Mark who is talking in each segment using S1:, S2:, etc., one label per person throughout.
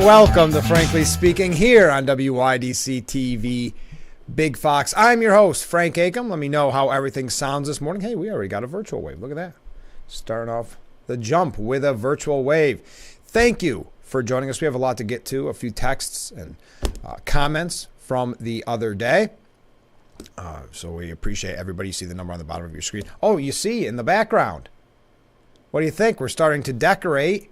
S1: Welcome to Frankly Speaking here on WGBC TV Big Fox. I'm your host, Frank Acom. Let me know how everything sounds this morning. Hey, we already got a virtual wave. Look at that. Starting off the jump with a virtual wave. Thank you for joining us. We have a lot to get to, a few texts and comments from the other day. So we appreciate everybody. You see the number on the bottom of your screen. Oh, you see in the background. What do you think? We're starting to decorate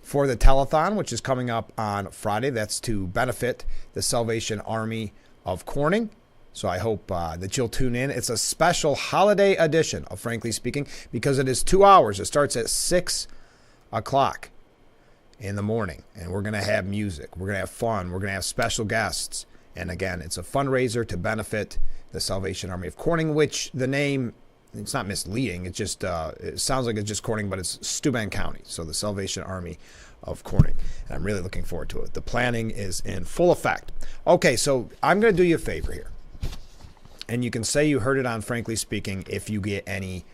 S1: for the telethon, which is coming up on Friday. That's to benefit the Salvation Army of Corning. So I hope that you'll tune in. It's a special holiday edition of Frankly Speaking because it is 2 hours. It starts at 6 o'clock in the morning, and we're going to have music. We're going to have fun. We're going to have special guests. And again, it's a fundraiser to benefit the Salvation Army of Corning, which the name, it's not misleading. It just it sounds like it's just Corning, but it's Steuben County. So the Salvation Army of Corning. And I'm really looking forward to it. The planning is in full effect. Okay, so I'm going to do you a favor here. And you can say you heard it on Frankly Speaking if you get any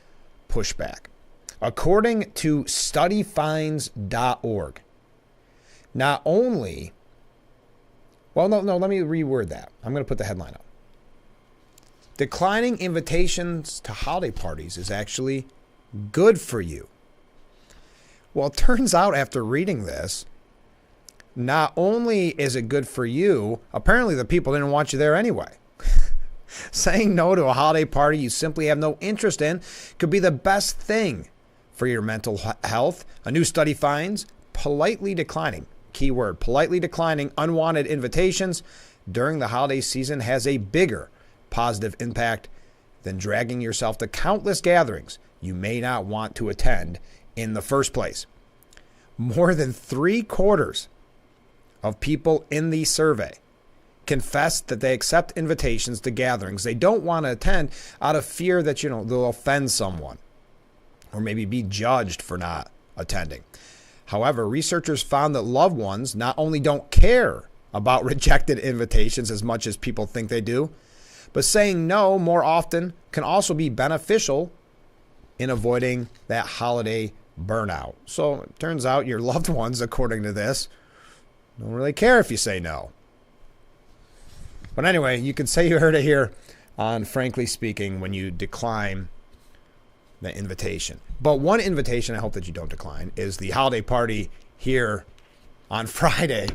S1: pushback. According to studyfinds.org, not only, well, no, let me reword that. I'm going to put the headline up. Declining invitations to holiday parties is actually good for you. Well, it turns out after reading this, not only is it good for you, apparently the people didn't want you there anyway. Saying no to a holiday party you simply have no interest in could be the best thing for your mental health. A new study finds politely declining, keyword, politely declining unwanted invitations during the holiday season has a bigger positive impact than dragging yourself to countless gatherings you may not want to attend in the first place. More than 3/4 of people in the survey confessed that they accept invitations to gatherings they don't want to attend out of fear that, they'll offend someone or maybe be judged for not attending. However, researchers found that loved ones not only don't care about rejected invitations as much as people think they do, but saying no more often can also be beneficial in avoiding that holiday burnout. So it turns out your loved ones, according to this, don't really care if you say no. But anyway, you can say you heard it here on Frankly Speaking when you decline the invitation. But one invitation I hope that you don't decline is the holiday party here on Friday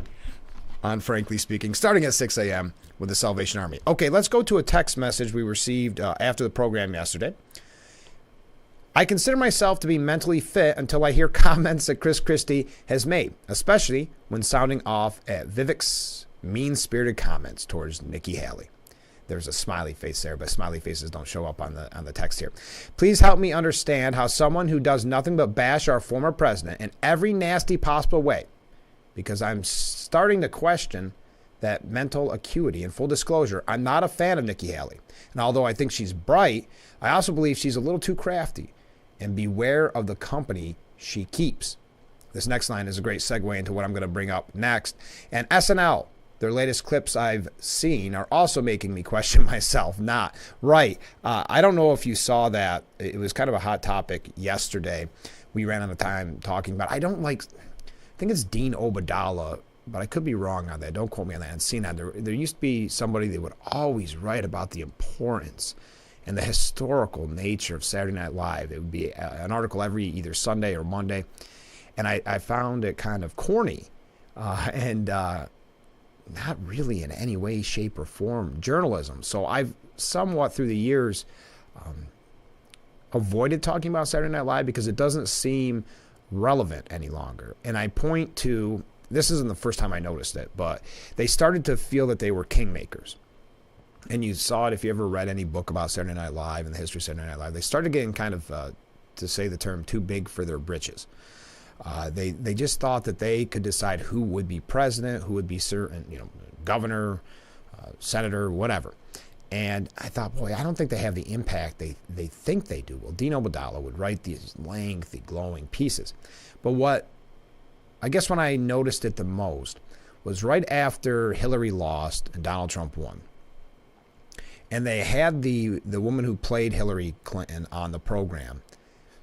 S1: on Frankly Speaking, starting at 6 a.m. with the Salvation Army. Okay, let's go to a text message we received after the program yesterday. I consider myself to be mentally fit until I hear comments that Chris Christie has made, especially when sounding off at Vivek's mean-spirited comments towards Nikki Haley. There's a smiley face there, but smiley faces don't show up on the text here. Please help me understand how someone who does nothing but bash our former president in every nasty possible way, because I'm starting to question that mental acuity. In full disclosure, I'm not a fan of Nikki Haley. And although I think she's bright, I also believe she's a little too crafty. And beware of the company she keeps. This next line is a great segue into what I'm going to bring up next. And SNL, their latest clips I've seen are also making me question myself. Not right. I don't know if you saw that. It was kind of a hot topic yesterday. We ran out of time talking about. I think it's Dean Obadala, but I could be wrong on that. Don't quote me on that. I've seen that. There used to be somebody that would always write about the importance and the historical nature of Saturday Night Live. It would be an article every either Sunday or Monday. And I found it kind of corny and not really in any way, shape, or form journalism. So I've somewhat through the years avoided talking about Saturday Night Live because it doesn't seem relevant any longer. And I point to, this isn't the first time I noticed it, but they started to feel that they were kingmakers. And you saw it if you ever read any book about Saturday Night Live and the history of Saturday Night Live. They started getting kind of, to say the term, too big for their britches. They just thought that they could decide who would be president, who would be certain, governor, senator, whatever. And I thought, boy, I don't think they have the impact they think they do. Well, Dean Obadala would write these lengthy, glowing pieces. But what I guess when I noticed it the most was right after Hillary lost and Donald Trump won. And they had the woman who played Hillary Clinton on the program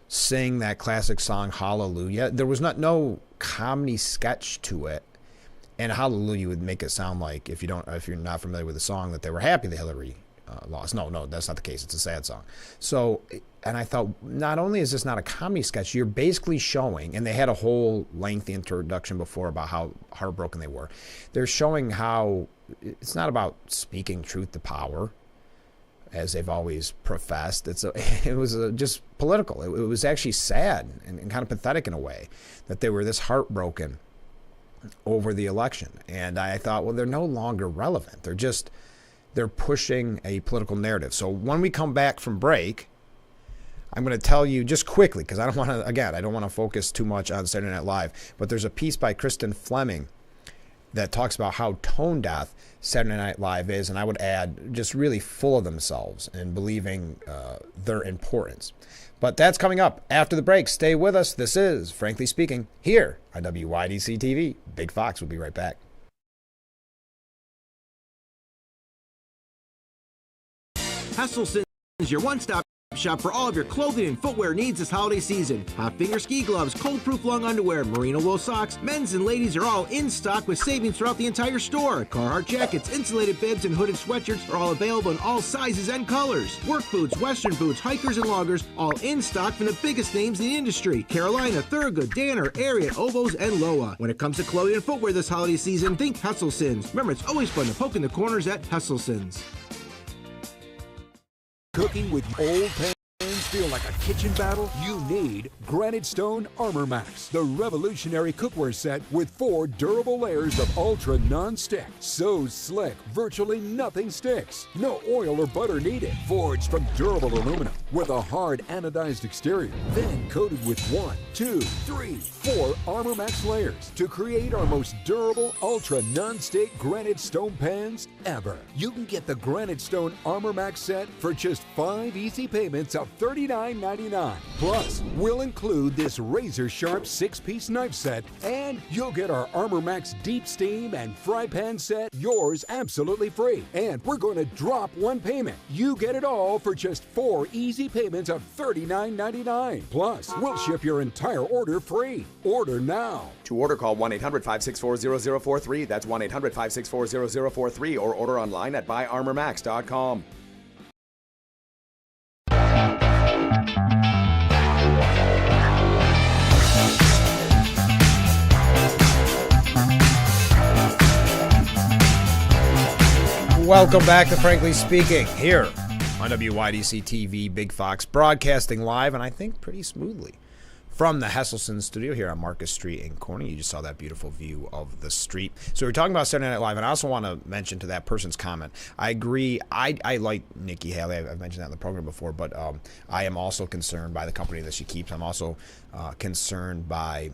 S1: sing that classic song, Hallelujah. There was no comedy sketch to it. And Hallelujah would make it sound like, if you're not familiar with the song, that they were happy that Hillary lost. No, that's not the case. It's a sad song. So, and I thought, not only is this not a comedy sketch, you're basically showing, and they had a whole lengthy introduction before about how heartbroken they were. They're showing how it's not about speaking truth to power, as they've always professed. It was just political. It was actually sad and kind of pathetic in a way that they were this heartbroken over the election. And I thought, well, they're no longer relevant. They're pushing a political narrative. So when we come back from break, I'm going to tell you just quickly, because I don't want to focus too much on Saturday Night Live, but there's a piece by Kristen Fleming that talks about how tone deaf Saturday Night Live is, and I would add, just really full of themselves and believing their importance. But that's coming up after the break. Stay with us. This is Frankly Speaking here on WYDC TV. Big Fox will be right back.
S2: Hesselson is your one-stop shop for all of your clothing and footwear needs this holiday season. Hot finger ski gloves, cold-proof long underwear, merino wool socks, men's and ladies are all in stock with savings throughout the entire store. Carhartt jackets, insulated bibs, and hooded sweatshirts are all available in all sizes and colors. Work boots, western boots, hikers, and loggers, all in stock from the biggest names in the industry: Carolina, Thurgood, Danner, Ariat, Oboz, and Loa. When it comes to clothing and footwear this holiday season, think Hesselson's. Remember, it's always fun to poke in the corners at Hesselson's.
S3: Cooking with old pans feel like a kitchen battle? You need Granite Stone Armor Max, the revolutionary cookware set with 4 durable layers of ultra non-stick. So slick, virtually nothing sticks. No oil or butter needed. Forged from durable aluminum with a hard anodized exterior. Then coated with 1, 2, 3, 4 Armor Max layers to create our most durable ultra non-stick granite stone pans ever. You can get the Granite Stone Armor Max set for just 5 easy payments of $39.99. Plus, we'll include this razor-sharp 6-piece knife set, and you'll get our Armor Max deep steam and fry pan set, yours absolutely free. And we're going to drop 1 payment. You get it all for just 4 easy payments of $39.99. Plus, we'll ship your entire order free. Order now.
S4: To order, call 1-800-564-0043. That's 1-800-564-0043, or order online at buyarmormax.com.
S1: Welcome back to Frankly Speaking here on WYDC TV, Big Fox, broadcasting live, and I think pretty smoothly, from the Hesselson studio here on Marcus Street in Corning. You just saw that beautiful view of the street. So we're talking about Saturday Night Live, and I also want to mention to that person's comment, I agree. I like Nikki Haley. I've mentioned that in the program before, but I am also concerned by the company that she keeps. I'm also concerned by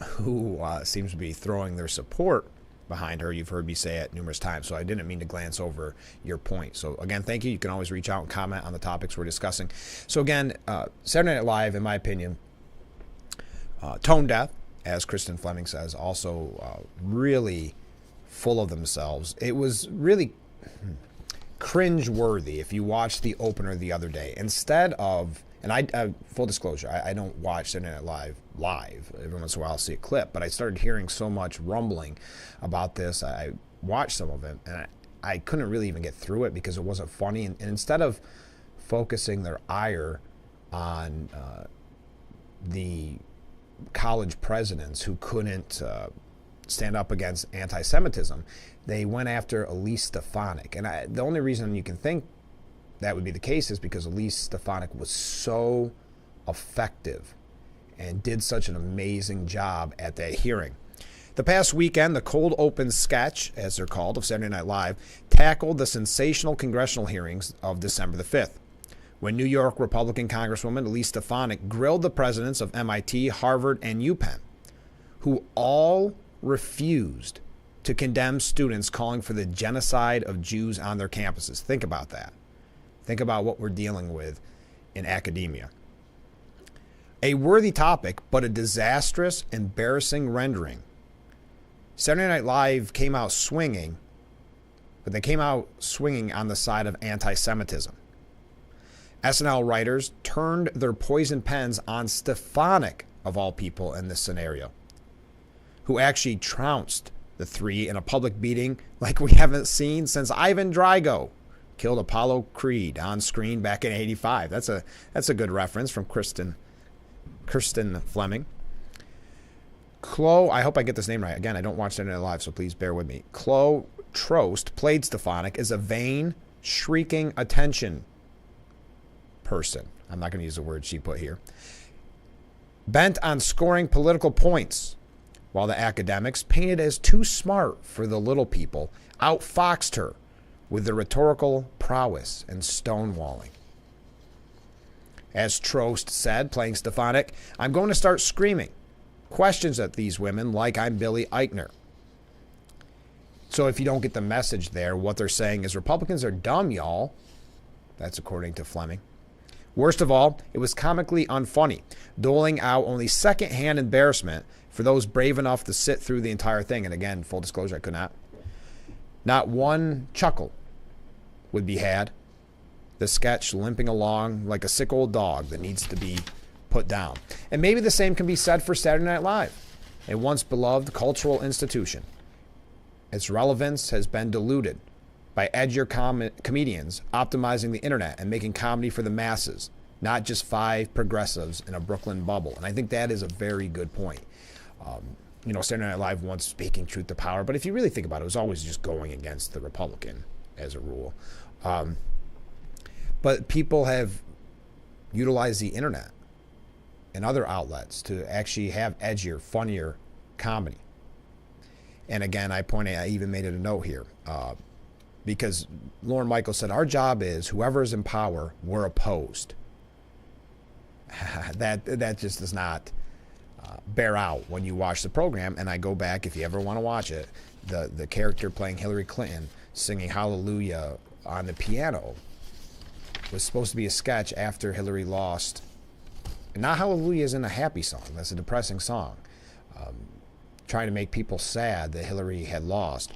S1: who seems to be throwing their support behind her. You've heard me say it numerous times, so I didn't mean to glance over your point. So again, thank you. You can always reach out and comment on the topics we're discussing. So again, Saturday Night Live, in my opinion, tone deaf, as Kristen Fleming says, also really full of themselves. It was really cringe-worthy if you watched the opener the other day. Instead of, and I full disclosure, I don't watch Saturday Night Live. Every once in a while I'll see a clip, but I started hearing so much rumbling about this. I watched some of it, and I couldn't really even get through it because it wasn't funny. And instead of focusing their ire on the college presidents who couldn't stand up against anti-Semitism, they went after Elise Stefanik. And the only reason you can think that would be the case is because Elise Stefanik was so effective and did such an amazing job at that hearing. The past weekend, the cold open sketch, as they're called, of Saturday Night Live, tackled the sensational congressional hearings of December the 5th, when New York Republican Congresswoman Elise Stefanik grilled the presidents of MIT, Harvard, and UPenn, who all refused to condemn students calling for the genocide of Jews on their campuses. Think about that. Think about what we're dealing with in academia. A worthy topic, but a disastrous, embarrassing rendering. Saturday Night Live came out swinging, but they came out swinging on the side of anti-Semitism. SNL writers turned their poison pens on Stefanik, of all people, in this scenario, who actually trounced The three in a public beating like we haven't seen since Ivan Drago killed Apollo Creed on screen back in '85. That's a good reference from Kirsten Fleming. Chloe, I hope I get this name right. Again, I don't watch Saturday Night Live, so please bear with me. Chloe Trost, played Stefanik, is a vain, shrieking attention person. I'm not going to use the word she put here. Bent on scoring political points, while the academics, painted as too smart for the little people, outfoxed her with their rhetorical prowess and stonewalling. As Trost said, playing Stefanik, I'm going to start screaming questions at these women like I'm Billy Eichner. So if you don't get the message there, what they're saying is Republicans are dumb, y'all. That's according to Fleming. Worst of all, it was comically unfunny, doling out only secondhand embarrassment for those brave enough to sit through the entire thing. And again, full disclosure, I could not. Not one chuckle would be had. The sketch limping along like a sick old dog that needs to be put down. And maybe the same can be said for Saturday Night Live, a once beloved cultural institution. Its relevance has been diluted by edgier comedians optimizing the internet and making comedy for the masses, not just five progressives in a Brooklyn bubble. And I think that is a very good point. Saturday Night Live once speaking truth to power, but if you really think about it, it was always just going against the Republican as a rule. But people have utilized the internet and other outlets to actually have edgier, funnier comedy. And again, I even made it a note here, because Lorne Michaels said, our job is whoever is in power, we're opposed. that just does not bear out when you watch the program. And I go back, if you ever want to watch it, the character playing Hillary Clinton singing Hallelujah on the piano was supposed to be a sketch after Hillary lost. And not Hallelujah isn't a happy song. That's a depressing song. Trying to make people sad that Hillary had lost.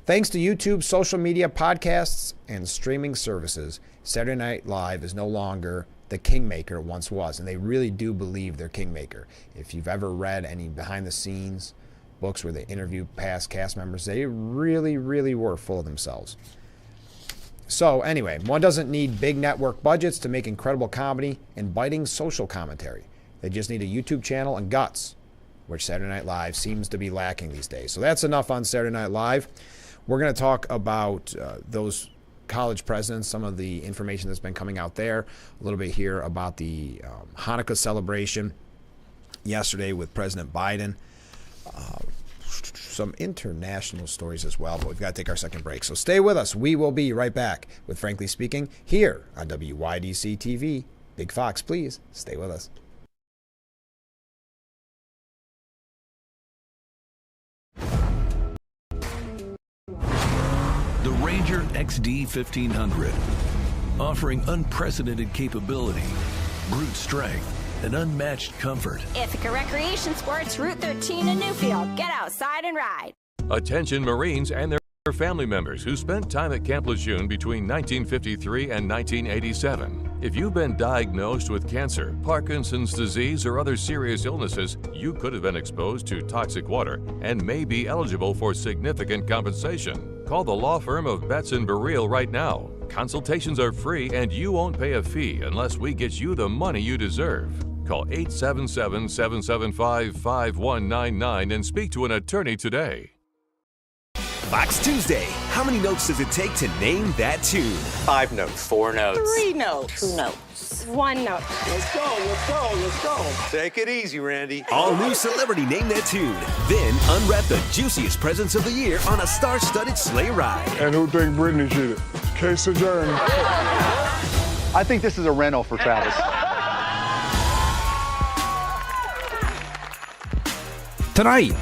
S1: Thanks to YouTube, social media, podcasts, and streaming services, Saturday Night Live is no longer the kingmaker it once was. And they really do believe they're kingmaker. If you've ever read any behind-the-scenes books where they interview past cast members, they really, really were full of themselves. So anyway, one doesn't need big network budgets to make incredible comedy and biting social commentary. They just need a YouTube channel and guts, which Saturday Night Live seems to be lacking these days. So that's enough on Saturday Night Live. We're going to talk about those college presidents, some of the information that's been coming out there, a little bit here about the Hanukkah celebration yesterday with President Biden. Some international stories as well, but we've got to take our second break. So stay with us. We will be right back with Frankly Speaking here on WYDC TV. Big Fox, please stay with us.
S5: The Ranger XD 1500, offering unprecedented capability, brute strength, and unmatched comfort.
S6: Ithaca Recreation Sports, Route 13 in Newfield. Get outside and ride.
S7: Attention Marines and their family members who spent time at Camp Lejeune between 1953 and 1987. If you've been diagnosed with cancer, Parkinson's disease, or other serious illnesses, you could have been exposed to toxic water and may be eligible for significant compensation. Call the law firm of Betts & Burrell right now. Consultations are free and you won't pay a fee unless we get you the money you deserve. Call 877-775-5199 and speak to an attorney today.
S8: Fox Tuesday. How many notes does it take to name that tune?
S9: 5 notes. 4 notes.
S10: 3 notes.
S6: 2 notes. 1 note.
S9: Let's go. Take it easy, Randy.
S8: All new Celebrity Name That Tune. Then unwrap the juiciest presents of the year on a star-studded sleigh ride.
S11: And who think Britney cheated? Case adjourned.
S9: I think this is a rental for Travis.
S1: Tonight.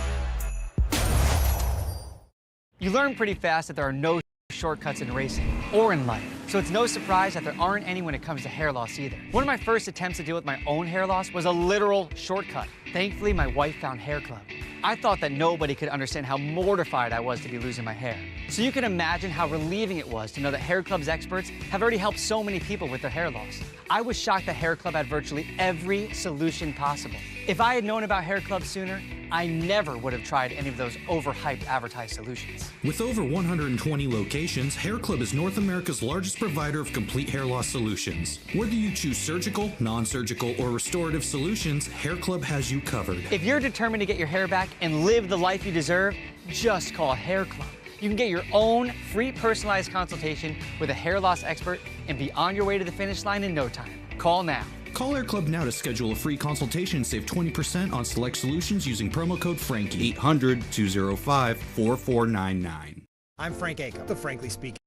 S12: You learn pretty fast that there are no shortcuts in racing or in life. So it's no surprise that there aren't any when it comes to hair loss either. One of my first attempts to deal with my own hair loss was a literal shortcut. Thankfully, my wife found Hair Club. I thought that nobody could understand how mortified I was to be losing my hair. So you can imagine how relieving it was to know that Hair Club's experts have already helped so many people with their hair loss. I was shocked that Hair Club had virtually every solution possible. If I had known about Hair Club sooner, I never would have tried any of those overhyped advertised solutions.
S10: With over 120 locations, Hair Club is North America's largest provider of complete hair loss solutions. Whether you choose surgical, non-surgical, or restorative solutions, Hair Club has you covered.
S12: If you're determined to get your hair back and live the life you deserve, just call Hair Club. You can get your own free personalized consultation with a hair loss expert and be on your way to the finish line in no time. Call now.
S10: Call Hair Club now to schedule a free consultation and save 20% on select solutions using promo code Frankie. 800-205-4499.
S1: I'm Frank Acom, the Frankly Speaking.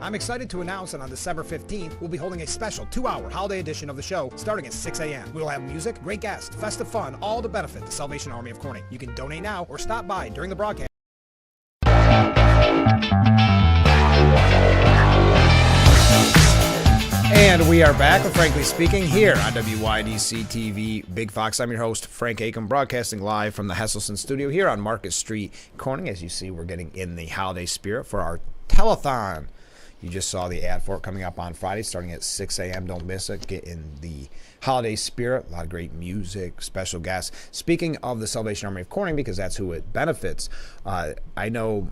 S1: I'm excited to announce that on December 15th, we'll be holding a special 2-hour holiday edition of the show starting at 6 a.m. We'll have music, great guests, festive fun, all to benefit the Salvation Army of Corning. You can donate now or stop by during the broadcast. And we are back with Frankly Speaking here on WYDC TV Big Fox. I'm your host, Frank Acom, broadcasting live from the Hesselson studio here on Market Street, Corning. As you see, we're getting in the holiday spirit for our telethon. You just saw the ad for it coming up on Friday, starting at 6 a.m. Don't miss it. Get in the holiday spirit. A lot of great music, special guests. Speaking of the Salvation Army of Corning, because that's who it benefits, I know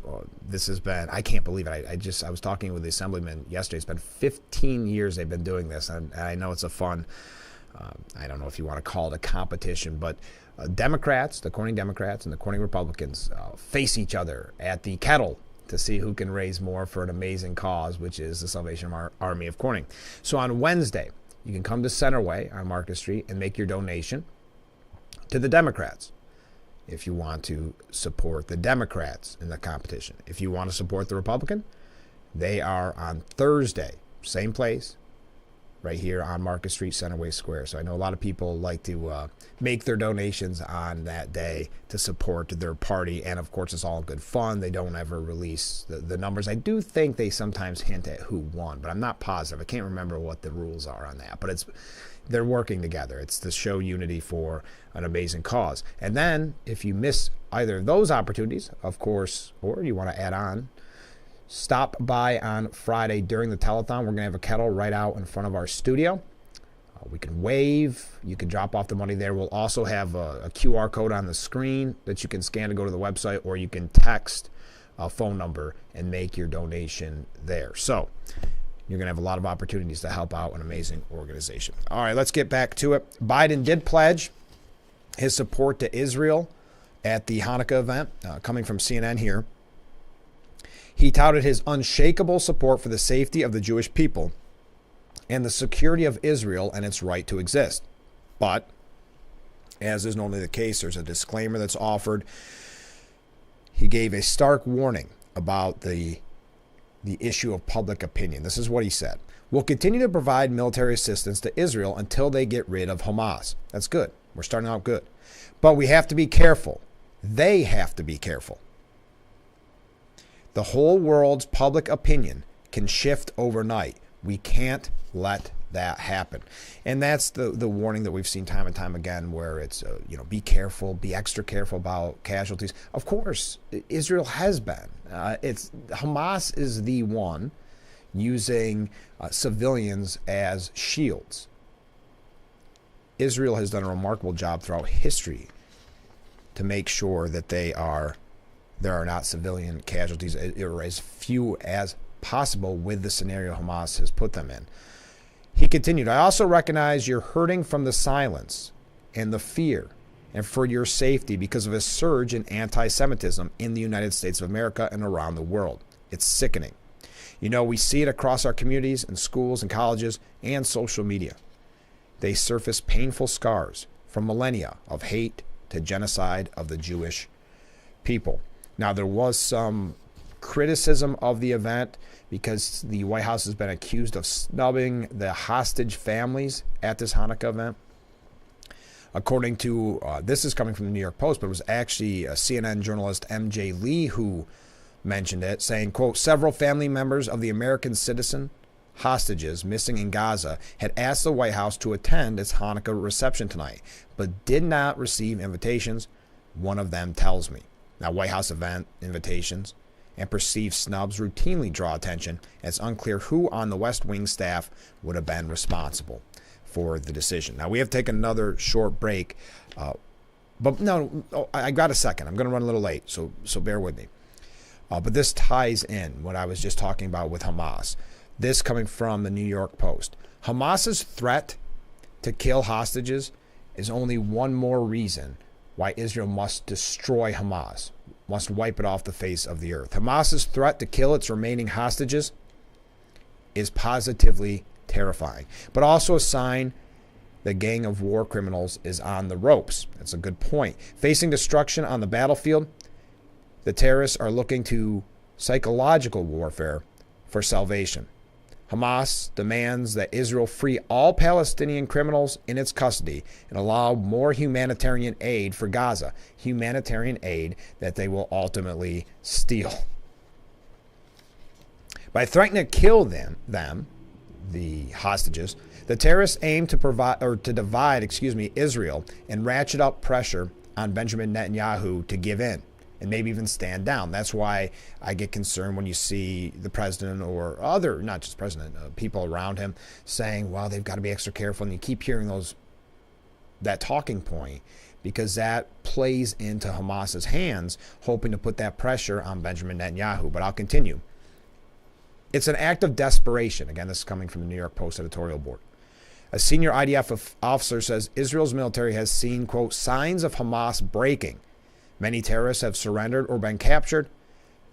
S1: this has been, I can't believe it. I was talking with the assemblyman yesterday. It's been 15 years they've been doing this, and I know it's a fun, I don't know if you want to call it a competition, but Democrats, the Corning Democrats and the Corning Republicans face each other at the kettle to see who can raise more for an amazing cause, which is the Salvation Army of Corning. So on Wednesday, you can come to Centerway on Market Street and make your donation to the Democrats if you want to support the Democrats in the competition. If you want to support the Republican, they are on Thursday, same place, right here on Market Street, Centerway Square. So I know a lot of people like to make their donations on that day to support their party. And of course, it's all good fun. They don't ever release the numbers. I do think they sometimes hint at who won, but I'm not positive. I can't remember what the rules are on that. But they're working together. It's to show unity for an amazing cause. And then if you miss either of those opportunities, of course, or you want to add on, stop by on Friday during the telethon. We're going to have a kettle right out in front of our studio. We can wave. You can drop off the money there. We'll also have a QR code on the screen that you can scan to go to the website, or you can text a phone number and make your donation there. So you're going to have a lot of opportunities to help out an amazing organization. All right, let's get back to it. Biden did pledge his support to Israel at the Hanukkah event, coming from CNN here. He touted his unshakable support for the safety of the Jewish people and the security of Israel and its right to exist. But, as is normally the case, there's a disclaimer that's offered. He gave a stark warning about the issue of public opinion. This is what he said. We'll continue to provide military assistance to Israel until they get rid of Hamas. That's good. We're starting out good. But we have to be careful. They have to be careful. The whole world's public opinion can shift overnight. We can't let that happen. And that's the warning that we've seen time and time again, where it's, be careful, be extra careful about casualties. Of course, Israel has been. Hamas is the one using civilians as shields. Israel has done a remarkable job throughout history to make sure that there are not civilian casualties, or as few as possible with the scenario Hamas has put them in. He continued, I also recognize you're hurting from the silence and the fear and for your safety because of a surge in anti-Semitism in the United States of America and around the world. It's sickening. We see it across our communities and schools and colleges and social media. They surface painful scars from millennia of hate to genocide of the Jewish people. Now, there was some criticism of the event because the White House has been accused of snubbing the hostage families at this Hanukkah event. According to, this is coming from the New York Post, but it was actually a CNN journalist, M.J. Lee, who mentioned it, saying, quote, several family members of the American citizen hostages missing in Gaza had asked the White House to attend its Hanukkah reception tonight, but did not receive invitations, one of them tells me. Now, White House event invitations and perceived snubs routinely draw attention. It's unclear who on the West Wing staff would have been responsible for the decision. Now, we have taken another short break. But no, I got a second. I'm going to run a little late, so bear with me. But this ties in what I was just talking about with Hamas. This coming from the New York Post. Hamas's threat to kill hostages is only one more reason why Israel must destroy Hamas, must wipe it off the face of the earth. Hamas's threat to kill its remaining hostages is positively terrifying, but also a sign the gang of war criminals is on the ropes. That's a good point. Facing destruction on the battlefield, the terrorists are looking to psychological warfare for salvation. Hamas demands that Israel free all Palestinian criminals in its custody and allow more humanitarian aid for Gaza, humanitarian aid that they will ultimately steal. By threatening to kill them, the hostages, the terrorists aim to divide Israel and ratchet up pressure on Benjamin Netanyahu to give in and maybe even stand down. That's why I get concerned when you see the president or other, not just president, people around him saying, well, they've got to be extra careful. And you keep hearing that talking point because that plays into Hamas's hands, hoping to put that pressure on Benjamin Netanyahu. But I'll continue. It's an act of desperation. Again, this is coming from the New York Post editorial board. A senior IDF officer says Israel's military has seen, quote, signs of Hamas breaking. Many terrorists have surrendered or been captured.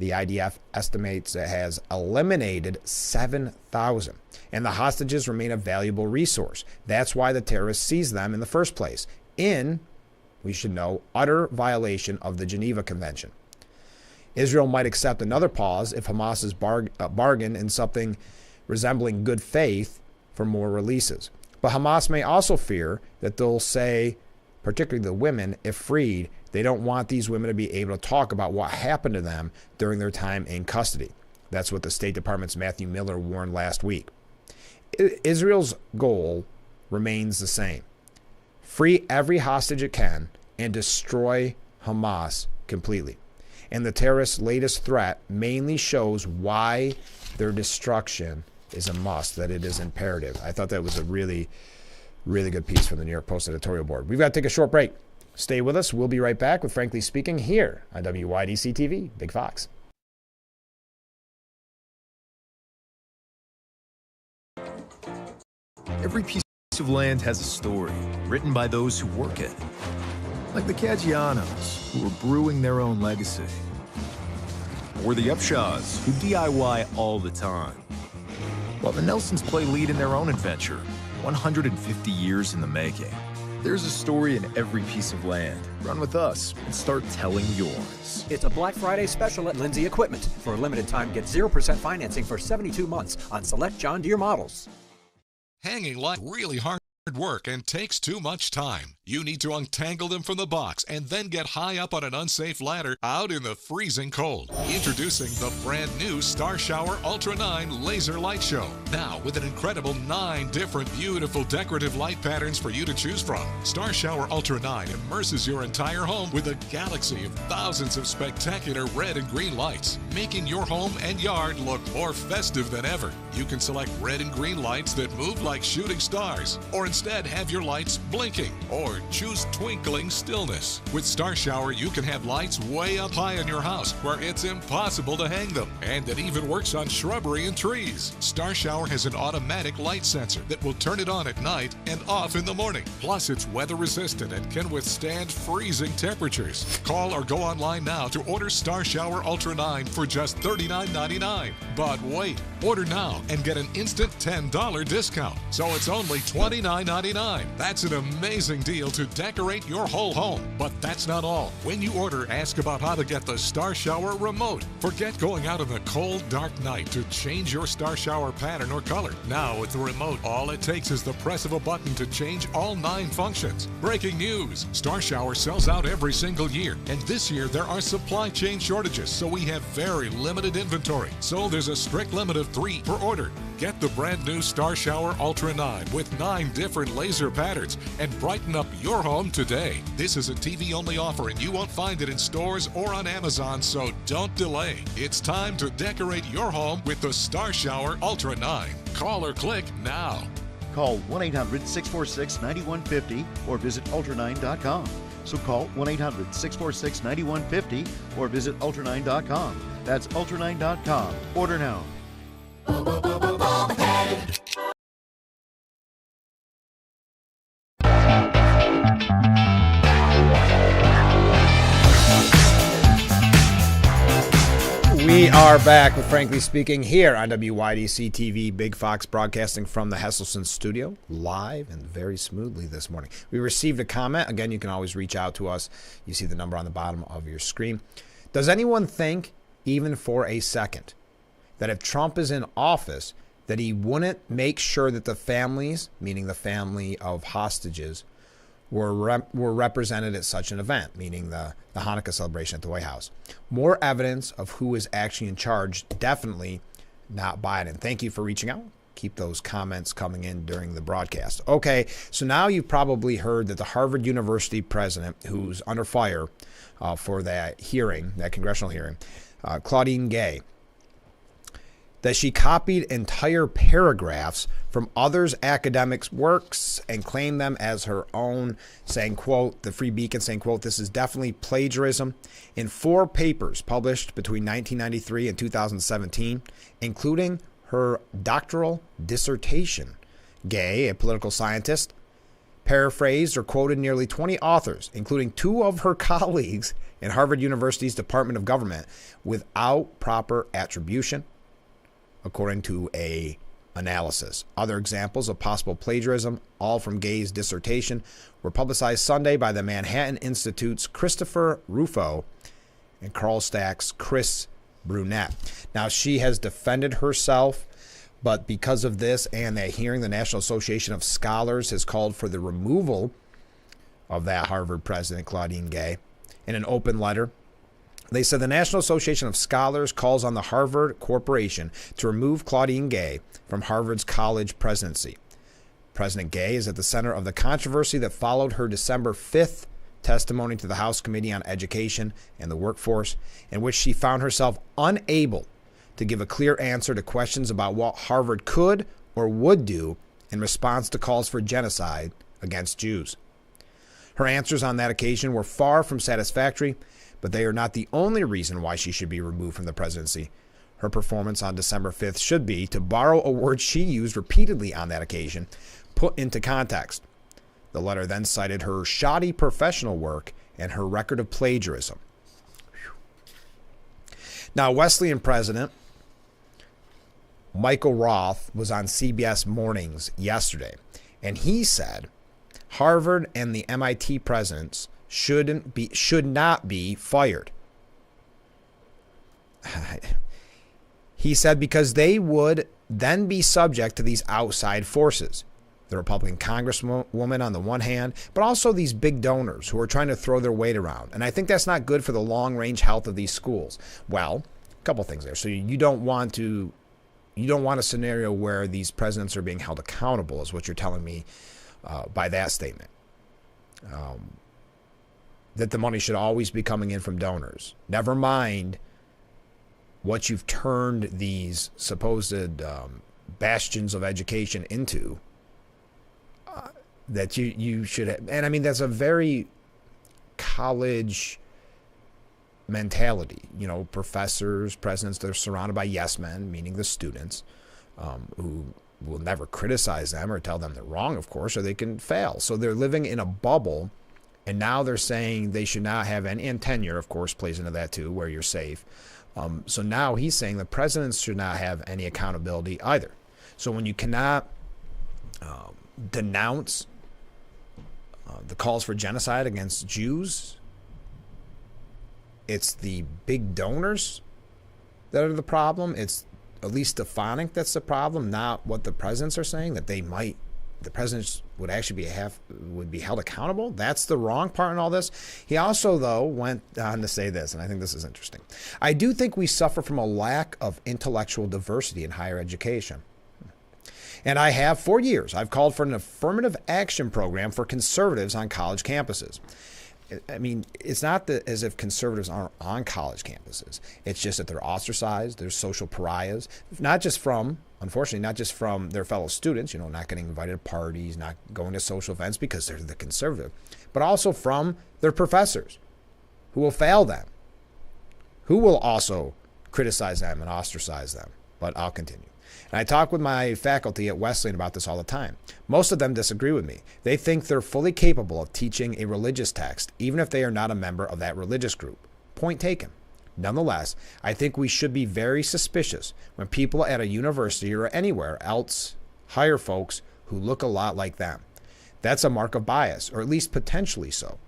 S1: The IDF estimates it has eliminated 7,000. And the hostages remain a valuable resource. That's why the terrorists seized them in the first place, in, we should know, utter violation of the Geneva Convention. Israel might accept another pause if Hamas's bargain in something resembling good faith for more releases. But Hamas may also fear that they'll say, particularly the women, if freed, they don't want these women to be able to talk about what happened to them during their time in custody. That's what the State Department's Matthew Miller warned last week. Israel's goal remains the same. Free every hostage it can and destroy Hamas completely. And the terrorists' latest threat mainly shows why their destruction is a must, that it is imperative. I thought that was a really, really good piece from the New York Post editorial board. We've got to take a short break. Stay with us. We'll be right back with Frankly Speaking here on WYDC TV, Big Fox.
S13: Every piece of land has a story written by those who work it. Like the Caggianos, who are brewing their own legacy. Or the Upshaws, who DIY all the time. While the Nelsons play lead in their own adventure, 150 years in the making. There's a story in every piece of land. Run with us and start telling yours.
S14: It's a Black Friday special at Lindsay Equipment. For a limited time, get 0% financing for 72 months on select John Deere models.
S15: Hanging light really hard work and takes too much time. You need to untangle them from the box and then get high up on an unsafe ladder out in the freezing cold. Introducing the brand new Star Shower Ultra 9 Laser Light Show. Now with an incredible 9 different beautiful decorative light patterns for you to choose from. Star Shower Ultra 9 immerses your entire home with a galaxy of thousands of spectacular red and green lights, making your home and yard look more festive than ever. You can select red and green lights that move like shooting stars, or instead have your lights blinking, or choose twinkling stillness. With Star Shower, you can have lights way up high in your house where it's impossible to hang them, and it even works on shrubbery and trees. Star Shower has an automatic light sensor that will turn it on at night and off in the morning. Plus, it's weather resistant and can withstand freezing temperatures. Call or go online now to order Star Shower Ultra 9 for just $39.99. But wait, order now and get an instant $10 discount. So it's only $29.99. That's an amazing deal to decorate your whole home. But that's not all. When you order, ask about how to get the Star Shower remote. Forget going out in the cold, dark night to change your Star Shower pattern or color. Now with the remote, all it takes is the press of a button to change all 9 functions. Breaking news! Star Shower sells out every single year, and this year there are supply chain shortages, so we have very limited inventory. So there's a strict limit of 3 per order. Get the brand new Star Shower Ultra 9 with 9 different laser patterns and brighten up your home today. This is a TV-only offer and you won't find it in stores or on Amazon, so don't delay. It's time to decorate your home with the Star Shower Ultra 9. Call or click now.
S16: Call 1-800-646-9150 or visit ultra9.com. So call 1-800-646-9150 or visit ultra9.com. That's ultra9.com. Order now.
S1: We are back with Frankly Speaking here on WYDC TV, Big Fox, broadcasting from the Hesselson studio, live and very smoothly this morning. We received a comment. Again, you can always reach out to us. You see the number on the bottom of your screen. Does anyone think, even for a second, that if Trump is in office, that he wouldn't make sure that the families, meaning the family of hostages, were represented at such an event, meaning the Hanukkah celebration at the White House? More evidence of who is actually in charge, definitely not Biden. Thank you for reaching out. Keep those comments coming in during the broadcast. Okay, so now you've probably heard that the Harvard University president, who's under fire for that hearing, that congressional hearing, Claudine Gay, that she copied entire paragraphs from others' academics' works and claimed them as her own, saying, quote, the Free Beacon saying, quote, this is definitely plagiarism, in 4 papers published between 1993 and 2017, including her doctoral dissertation. Gay, a political scientist, paraphrased or quoted nearly 20 authors, including 2 of her colleagues in Harvard University's Department of Government, without proper attribution, according to a analysis. Other examples of possible plagiarism, all from Gay's dissertation, were publicized Sunday by the Manhattan Institute's Christopher Rufo and Carl Stack's Chris Brunette. Now, she has defended herself, but because of this and that hearing, the National Association of Scholars has called for the removal of that Harvard president, Claudine Gay, in an open letter. They said the National Association of Scholars calls on the Harvard Corporation to remove Claudine Gay from Harvard's college presidency. President Gay is at the center of the controversy that followed her December 5th testimony to the House Committee on Education and the Workforce, in which she found herself unable to give a clear answer to questions about what Harvard could or would do in response to calls for genocide against Jews. Her answers on that occasion were far from satisfactory, but they are not the only reason why she should be removed from the presidency. Her performance on December 5th should be, to borrow a word she used repeatedly on that occasion, put into context. The letter then cited her shoddy professional work and her record of plagiarism. Now, Wesleyan president Michael Roth was on CBS Mornings yesterday, and he said Harvard and the MIT presidents should not be fired. He said because they would then be subject to these outside forces. The Republican congresswoman on the one hand, but also these big donors who are trying to throw their weight around. And I think that's not good for the long-range health of these schools. Well, a couple things there. So you don't want a scenario where these presidents are being held accountable, is what you're telling me by that statement. That the money should always be coming in from donors. Never mind what you've turned these supposed bastions of education into. That you should have. And I mean, that's a very college mentality. You know, professors, presidents, they're surrounded by yes men, meaning the students, who will never criticize them or tell them they're wrong, of course, or they can fail. So they're living in a bubble. And now they're saying they should not have any, and tenure, of course, plays into that too, where you're safe. So now he's saying the presidents should not have any accountability either. So when you cannot denounce the calls for genocide against Jews, it's the big donors that are the problem. It's at least Stefanik that's the problem, not what the presidents are saying, that the presidents would actually be held accountable. That's the wrong part in all this. He also, though, went on to say this, and I think this is interesting. I do think we suffer from a lack of intellectual diversity in higher education. And I have for years. I've called for an affirmative action program for conservatives on college campuses. I mean, it's not that as if conservatives aren't on college campuses. It's just that they're ostracized. They're social pariahs, unfortunately, not just from their fellow students, not getting invited to parties, not going to social events because they're the conservative, but also from their professors who will fail them, who will also criticize them and ostracize them. But I'll continue. And I talk with my faculty at Wesleyan about this all the time. Most of them disagree with me. They think they're fully capable of teaching a religious text, even if they are not a member of that religious group. Point taken. Nonetheless, I think we should be very suspicious when people at a university or anywhere else hire folks who look a lot like them. That's a mark of bias, or at least potentially so.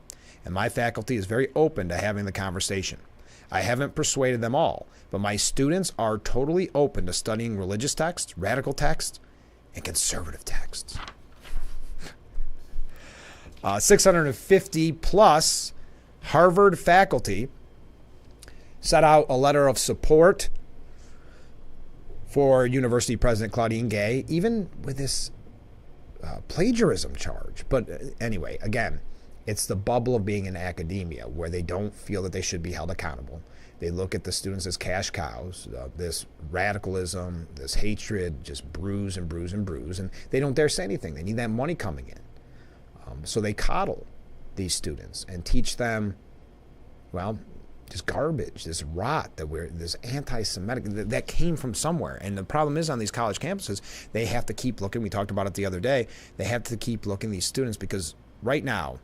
S1: And my faculty is very open to having the conversation. I haven't persuaded them all, but my students are totally open to studying religious texts, radical texts, and conservative texts. 650 plus Harvard faculty set out a letter of support for University President Claudine Gay, even with this plagiarism charge. But anyway, again, it's the bubble of being in academia where they don't feel that they should be held accountable. They look at the students as cash cows. This radicalism, this hatred just brews and brews and brews, and they don't dare say anything. They need that money coming in. So they coddle these students and teach them, well, this garbage, this rot, this anti-Semitic, that came from somewhere. And the problem is on these college campuses, they have to keep looking. We talked about it the other day. They have to keep looking these students because right now,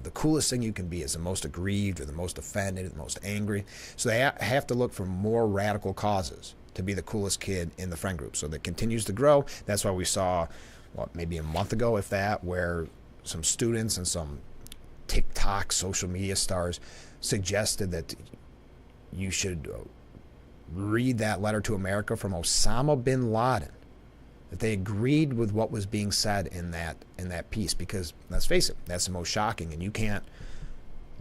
S1: the coolest thing you can be is the most aggrieved or the most offended, or the most angry. So they have to look for more radical causes to be the coolest kid in the friend group. So that continues to grow. That's why we saw, maybe a month ago, if that, where some students and some TikTok social media stars suggested that you should read that letter to America from Osama bin Laden. That they agreed with what was being said in that piece, because let's face it, that's the most shocking, and you can't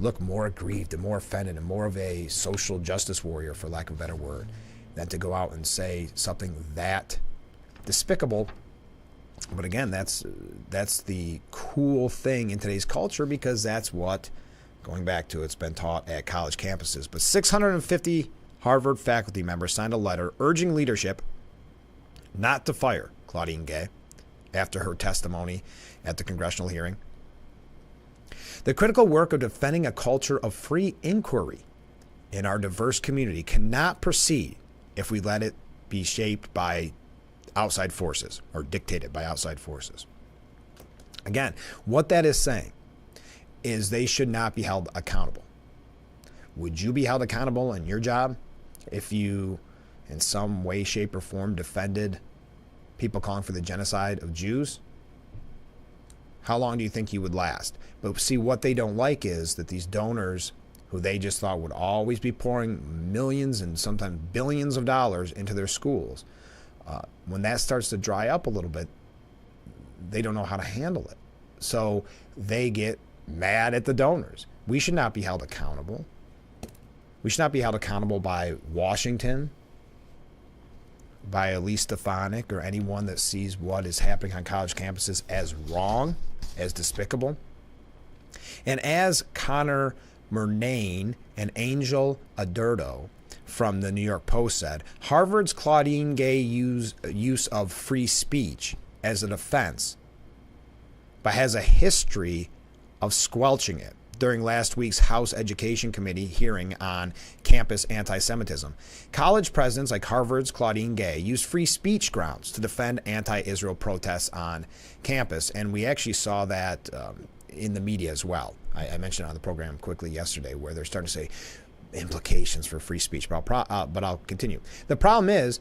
S1: look more aggrieved and more offended and more of a social justice warrior, for lack of a better word, than to go out and say something that despicable. But again, that's the cool thing in today's culture, because that's what, going back to it's been taught at college campuses. But 650 Harvard faculty members signed a letter urging leadership not to fire Claudine Gay after her testimony at the congressional hearing. The critical work of defending a culture of free inquiry in our diverse community cannot proceed if we let it be shaped by outside forces or dictated by outside forces. Again, what that is saying is they should not be held accountable. Would you be held accountable in your job if you, in some way, shape, or form, defended people calling for the genocide of Jews? How long do you think you would last? But see, what they don't like is that these donors, who they just thought would always be pouring millions and sometimes billions of dollars into their schools, when that starts to dry up a little bit, they don't know how to handle it. So they get mad at the donors. We should not be held accountable. We should not be held accountable by Washington, by Elise Stefanik, or anyone that sees what is happening on college campuses as wrong, as despicable. And as Connor Murnane and Angel Adurdo from the New York Post said, Harvard's Claudine Gay use of free speech as a defense, but has a history of squelching it during last week's House Education Committee hearing on campus anti-Semitism. College presidents like Harvard's Claudine Gay use free speech grounds to defend anti-Israel protests on campus, and we actually saw that in the media as well. I mentioned on the program quickly yesterday where they're starting to say implications for free speech, but I'll continue. The problem is,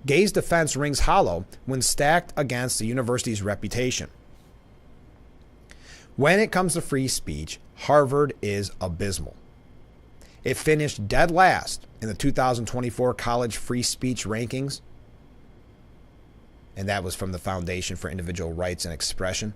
S1: Gay's defense rings hollow when stacked against the university's reputation. When it comes to free speech, Harvard is abysmal. It finished dead last in the 2024 college free speech rankings, and that was from the Foundation for Individual Rights and Expression.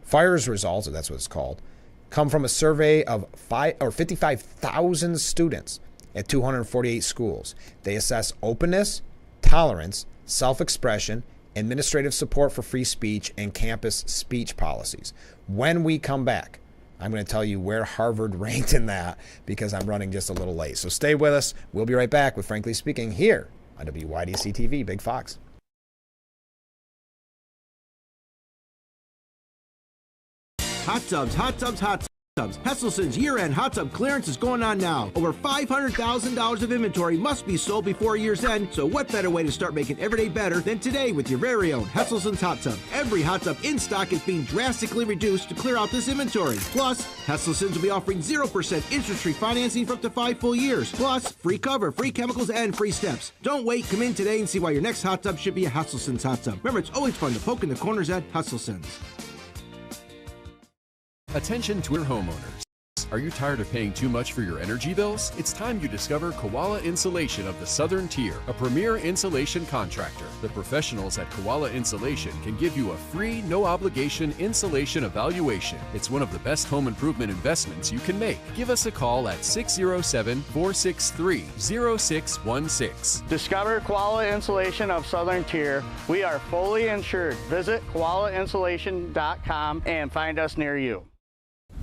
S1: FIRE's results, or that's what it's called, come from a survey of 55,000 students at 248 schools. They assess openness, tolerance, self-expression, administrative support for free speech, and campus speech policies. When we come back, I'm going to tell you where Harvard ranked in that because I'm running just a little late. So stay with us. We'll be right back with Frankly Speaking here on WYDC TV, Big Fox.
S2: Hot tubs, hot tubs, hot tubs. Hesselson's year-end hot tub clearance is going on now. Over $500,000 of inventory must be sold before year's end, so what better way to start making every day better than today with your very own Hesselson's hot tub. Every hot tub in stock is being drastically reduced to clear out this inventory. Plus, Hesselson's will be offering 0% interest-free financing for up to 5 full years. Plus, free cover, free chemicals, and free steps. Don't wait. Come in today and see why your next hot tub should be a Hesselson's hot tub. Remember, it's always fun to poke in the corners at Hesselson's.
S17: Attention to your homeowners. Are you tired of paying too much for your energy bills? It's time you discover Koala Insulation of the Southern Tier, a premier insulation contractor. The professionals at Koala Insulation can give you a free, no-obligation insulation evaluation. It's one of the best home improvement investments you can make. Give us a call at 607-463-0616.
S18: Discover Koala Insulation of Southern Tier. We are fully insured. Visit koalainsulation.com and find us near you.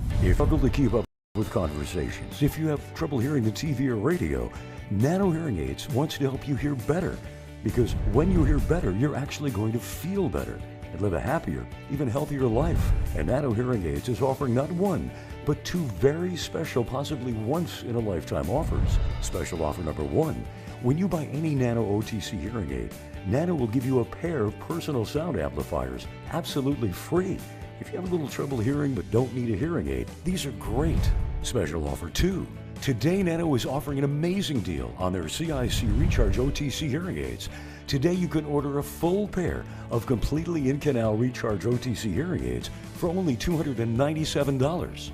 S19: If you struggle to keep up with conversations, if you have trouble hearing the TV or radio, Nano Hearing Aids wants to help you hear better. Because when you hear better, you're actually going to feel better and live a happier, even healthier life. And Nano Hearing Aids is offering not one, but 2 very special, possibly once-in-a-lifetime offers. Special offer number 1, when you buy any Nano OTC hearing aid, Nano will give you a pair of personal sound amplifiers, absolutely free. If you have a little trouble hearing but don't need a hearing aid, these are great. Special offer 2. Today, Nano is offering an amazing deal on their CIC Recharge OTC hearing aids. Today, you can order a full pair of completely in-canal Recharge OTC hearing aids for only $297.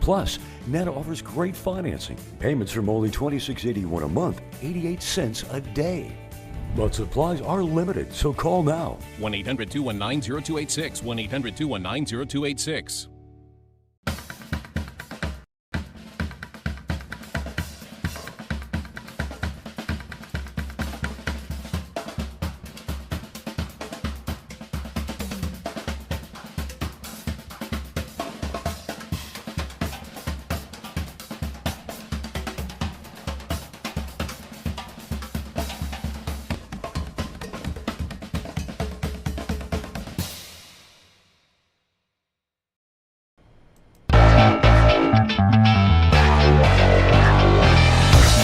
S19: Plus, Nano offers great financing. Payments from only $26.81 a month, 88 cents a day. But supplies are limited, so call now.
S20: 1-800-219-0286. 1-800-219-0286.